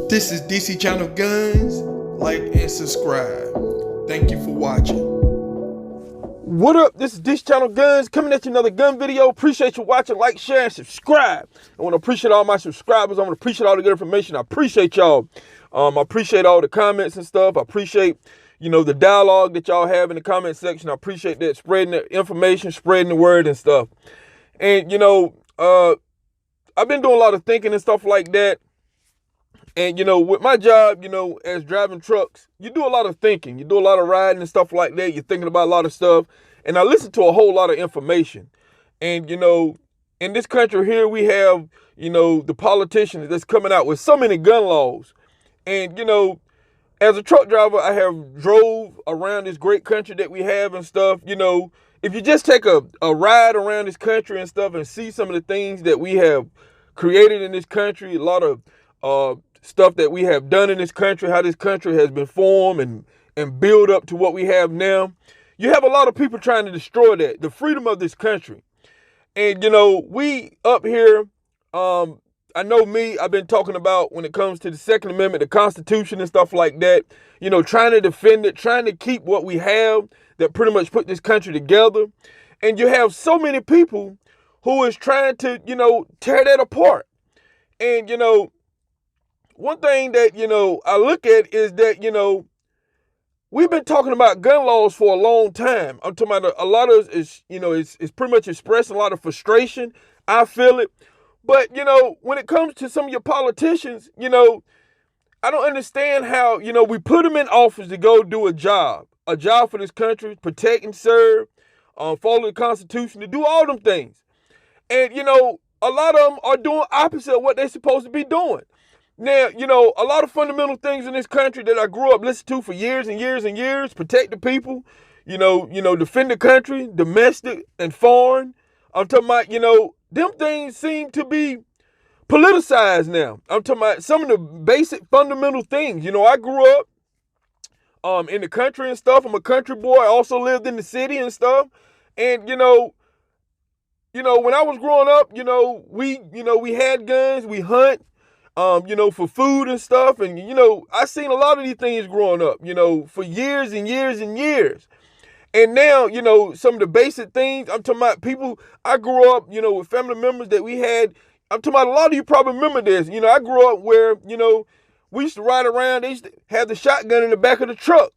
This is DC Channel Guns. Like and subscribe. Thank you for watching. What up? This is DC Channel Guns coming at you another gun video. Appreciate you watching. Like, share, and subscribe. I want to appreciate all my subscribers. I want to appreciate all the good information. I appreciate y'all. I appreciate all the comments and stuff. I appreciate, the dialogue that y'all have in the comment section. I appreciate that, spreading the information, spreading the word and stuff. And, I've been doing a lot of thinking and stuff like that. And, with my job, as driving trucks, you do a lot of thinking. You do a lot of riding and stuff like that. You're thinking about a lot of stuff. And I listen to a whole lot of information. And, in this country here, we have, the politicians that's coming out with so many gun laws. And, as a truck driver, I have drove around this great country that we have and stuff. If you just take a ride around this country and stuff and see some of the things that we have created in this country, a lot of stuff that we have done in this country, how this country has been formed and build up to what we have now. You have a lot of people trying to destroy that, the freedom of this country. And, we up here, I know me, I've been talking about when it comes to the Second Amendment, the Constitution and stuff like that, trying to defend it, trying to keep what we have that pretty much put this country together. And you have so many people who is trying to, tear that apart. And, one thing that, I look at is that, we've been talking about gun laws for a long time. I'm talking about a lot of it's pretty much expressing a lot of frustration. I feel it. But, when it comes to some of your politicians, I don't understand how, we put them in office to go do a job for this country, protect and serve, follow the Constitution, to do all them things. And, a lot of them are doing opposite of what they're supposed to be doing. Now, a lot of fundamental things in this country that I grew up listening to for years and years and years, protect the people, defend the country, domestic and foreign. I'm talking about, them things seem to be politicized now. I'm talking about some of the basic fundamental things. I grew up in the country and stuff. I'm a country boy. I also lived in the city and stuff. And, when I was growing up, we had guns, we hunt. For food and stuff. And, I seen a lot of these things growing up, for years and years and years. And now, some of the basic things, I'm talking about people, I grew up, with family members that we had. I'm talking about a lot of you probably remember this. I grew up where, we used to ride around. They used to have the shotgun in the back of the truck,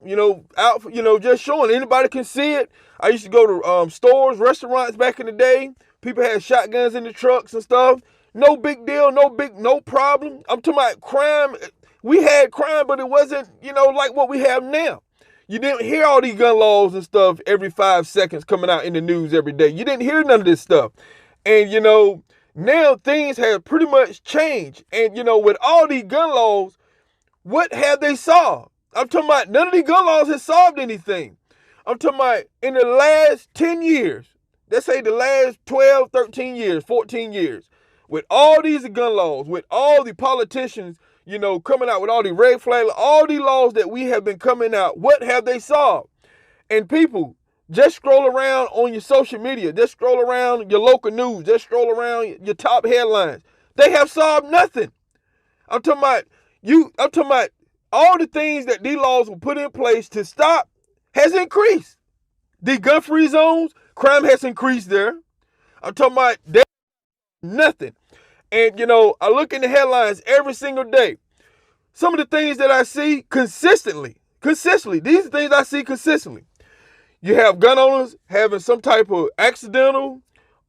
out, just showing. Anybody can see it. I used to go to stores, restaurants back in the day. People had shotguns in the trucks and stuff. No big deal, no problem. I'm talking about crime. We had crime, but it wasn't, like what we have now. You didn't hear all these gun laws and stuff every 5 seconds coming out in the news every day. You didn't hear none of this stuff. And, now things have pretty much changed. And, with all these gun laws, what have they solved? I'm talking about none of these gun laws has solved anything. I'm talking about in the last 10 years, let's say the last 12, 13 years, 14 years, with all these gun laws, with all the politicians, coming out with all the red flag, all the laws that we have been coming out, what have they solved? And people, just scroll around on your social media, just scroll around your local news, just scroll around your top headlines. They have solved nothing. I'm talking about all the things that these laws were put in place to stop has increased. The gun-free zones, crime has increased there. I'm talking about nothing. And, I look in the headlines every single day. Some of the things that I see consistently, these are things I see consistently. You have gun owners having some type of accidental,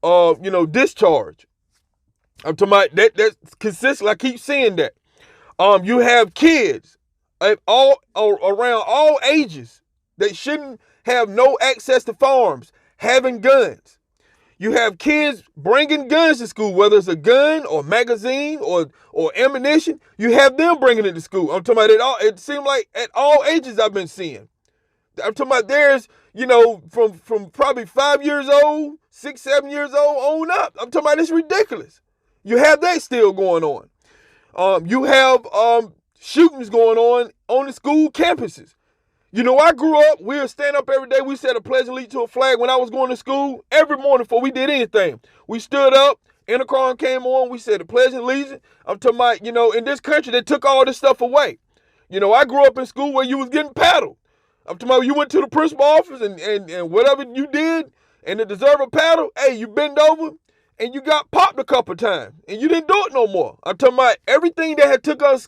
discharge. I'm talking about that's consistent. I keep seeing that. You have kids around all ages that shouldn't have no access to firearms having guns. You have kids bringing guns to school, whether it's a gun or magazine or ammunition. You have them bringing it to school. I'm talking about it all. It seems like at all ages I've been seeing. I'm talking about there's, from probably 5 years old, 6, 7 years old on up. I'm talking about it's ridiculous. You have that still going on. You have shootings going on the school campuses. I grew up, we would stand up every day. We said a pledge of allegiance to a flag when I was going to school. Every morning before we did anything, we stood up Intercom came on. We said the Pledge of Allegiance. I'm talking about, in this country, they took all this stuff away. I grew up in school where you was getting paddled. I'm talking about you went to the principal office and whatever you did and to deserve a paddle, hey, you bend over and you got popped a couple times and you didn't do it no more. I'm talking about everything that had took out of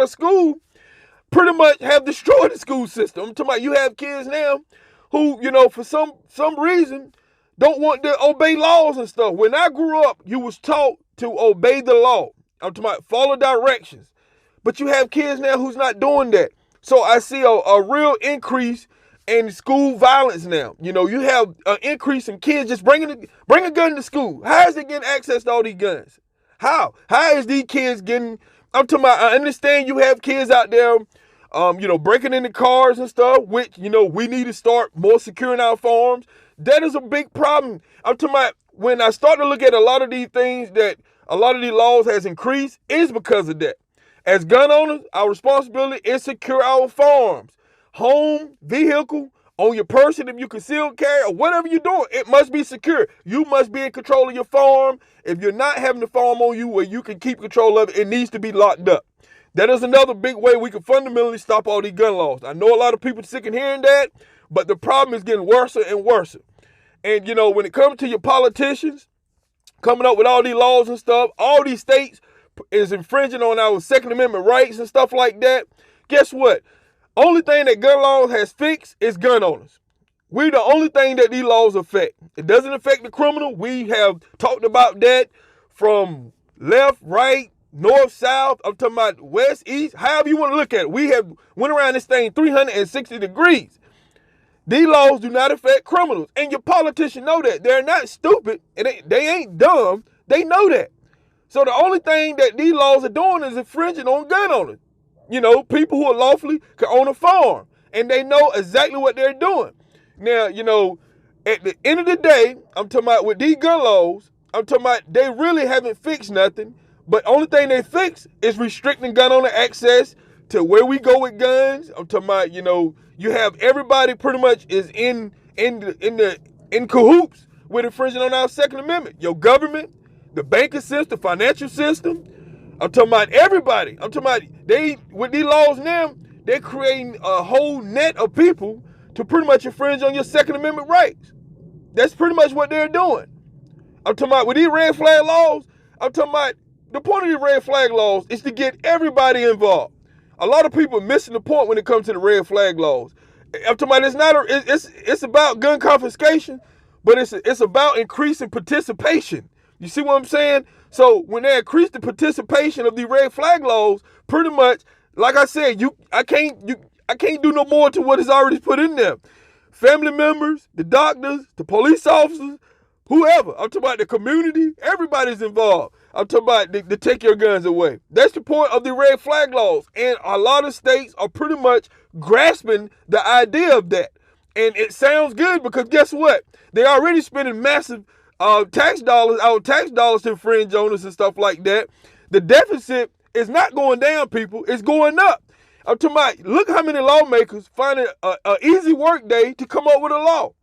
school, pretty much have destroyed the school system. I'm talking about you have kids now who, for some reason don't want to obey laws and stuff. When I grew up, you was taught to obey the law. I'm talking about follow directions. But you have kids now who's not doing that. So I see a real increase in school violence now. You have an increase in kids just bring a gun to school. How is they getting access to all these guns? How is these kids getting? I'm talking about. I understand you have kids out there, breaking into cars and stuff. Which we need to start more securing our farms. That is a big problem. I'm talking about when I start to look at a lot of these things that a lot of these laws has increased is because of that. As gun owners, our responsibility is secure our farms, home, vehicle, on your person if you conceal carry or whatever you're doing. It must be secure. You must be in control of your farm. If you're not having the farm on you where you can keep control of it, it needs to be locked up. That is another big way we can fundamentally stop all these gun laws. I know a lot of people are sick of hearing that, but the problem is getting worse and worse. And, when it comes to your politicians coming up with all these laws and stuff, all these states is infringing on our Second Amendment rights and stuff like that. Guess what? Only thing that gun laws has fixed is gun owners. We the only thing that these laws affect. It doesn't affect the criminal. We have talked about that from left, right, north, south. I'm talking about west, east, however you want to look at it. We have went around this thing 360 degrees. These laws do not affect criminals. And your politicians know that. They're not stupid and they ain't dumb. They know that. So the only thing that these laws are doing is infringing on gun owners. People who are lawfully can own a farm. And they know exactly what they're doing. Now, at the end of the day, I'm talking about with these gun laws, I'm talking about they really haven't fixed nothing. But only thing they fix is restricting gun owner access to where we go with guns. I'm talking about, you have everybody pretty much is in cahoots with infringing on our Second Amendment. Your government, the banking system, the financial system. I'm talking about everybody. I'm talking about with these laws now, they're creating a whole net of people to pretty much infringe on your Second Amendment rights. That's pretty much what they're doing. I'm talking about with these red flag laws, I'm talking about the point of these red flag laws is to get everybody involved. A lot of people are missing the point when it comes to the red flag laws. I'm talking about it's about gun confiscation, but it's about increasing participation. You see what I'm saying? So when they increase the participation of the red flag laws, pretty much, like I said, I can't do no more to what is already put in there. Family members, the doctors, the police officers, whoever. I'm talking about the community. Everybody's involved. I'm talking about to take your guns away. That's the point of the red flag laws. And a lot of states are pretty much grasping the idea of that. And it sounds good because guess what? They're already spending massive tax dollars to infringe on us and stuff like that. The deficit is not going down, people. It's going up. I'm talking about, look how many lawmakers find it an easy work day to come up with a law.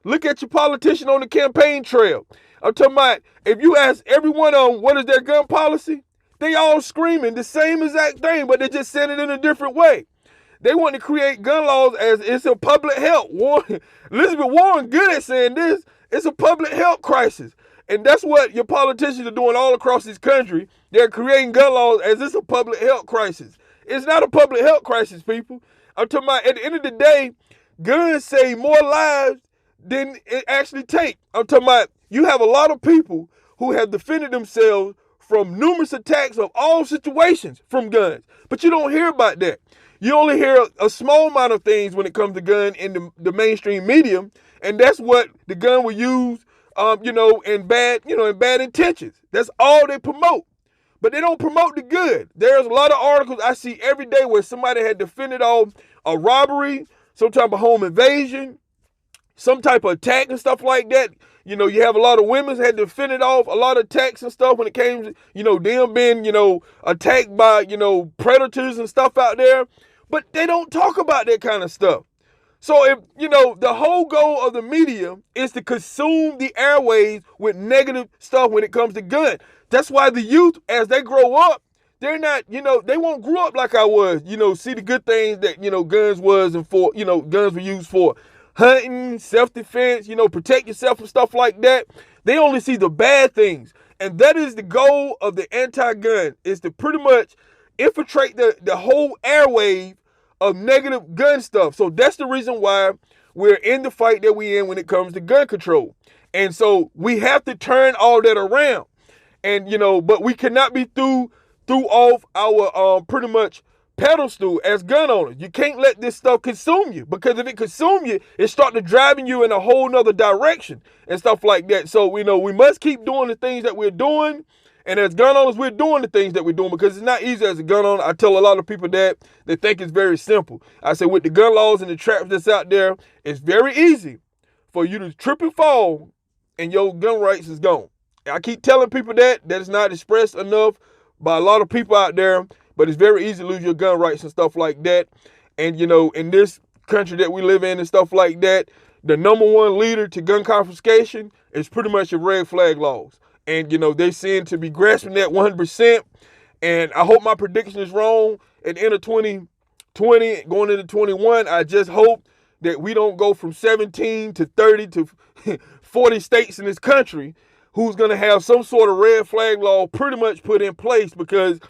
Look at your politician on the campaign trail. I'm talking about, if you ask everyone on what is their gun policy, they all screaming the same exact thing, but they just said it in a different way. They want to create gun laws as it's a public health. Elizabeth Warren good at saying this. It's a public health crisis. And that's what your politicians are doing all across this country. They're creating gun laws as it's a public health crisis. It's not a public health crisis, people. I'm talking about at the end of the day, guns save more lives than it actually take. I'm talking about you have a lot of people who have defended themselves from numerous attacks of all situations from guns. But you don't hear about that. You only hear a small amount of things when it comes to gun in the mainstream media. And that's what the gun will use, in bad intentions. That's all they promote. But they don't promote the good. There's a lot of articles I see every day where somebody had defended off a robbery, some type of home invasion, some type of attack and stuff like that. You have a lot of women had defended off a lot of attacks and stuff when it came to, them being, attacked by, predators and stuff out there. But they don't talk about that kind of stuff. So if, the whole goal of the media is to consume the airwaves with negative stuff when it comes to gun. That's why the youth, as they grow up, they're not, they won't grow up like I was, see the good things that, guns was and for, guns were used for hunting, self-defense, protect yourself and stuff like that. They only see the bad things. And that is the goal of the anti-gun, is to pretty much infiltrate the whole airwave of negative gun stuff. So that's the reason why we're in the fight that we're in when it comes to gun control. And so we have to turn all that around. And, but we cannot be threw off our pretty much pedestal as gun owners. You can't let this stuff consume you, because if it consume you, it start to driving you in a whole nother direction and stuff like that. So, we must keep doing the things that we're doing. And as gun owners, we're doing the things that we're doing, because it's not easy as a gun owner. I tell a lot of people that they think it's very simple. I say with the gun laws and the traps that's out there, it's very easy for you to trip and fall and your gun rights is gone. I keep telling people that is not expressed enough by a lot of people out there, but it's very easy to lose your gun rights and stuff like that. And, in this country that we live in and stuff like that, the number one leader to gun confiscation is pretty much your red flag laws. And, they seem to be grasping that 100%. And I hope my prediction is wrong. At the end of 2020, going into 21, I just hope that we don't go from 17 to 30 to 40 states in this country who's going to have some sort of red flag law pretty much put in place, because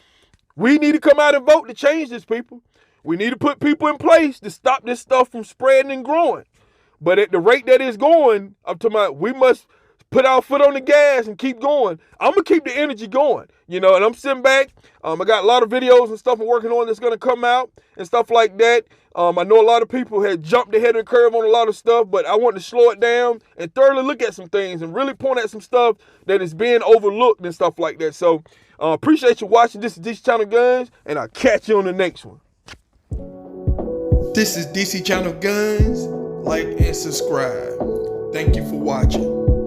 we need to come out and vote to change this, people. We need to put people in place to stop this stuff from spreading and growing. But at the rate that it's going, we must put our foot on the gas and keep going. I'm going to keep the energy going, and I'm sitting back. I got a lot of videos and stuff I'm working on that's going to come out and stuff like that. I know a lot of people had jumped ahead of the curve on a lot of stuff, but I want to slow it down and thoroughly look at some things and really point at some stuff that is being overlooked and stuff like that. So appreciate you watching. This is DC Channel Guns, and I'll catch you on the next one. This is DC Channel Guns. Like and subscribe. Thank you for watching.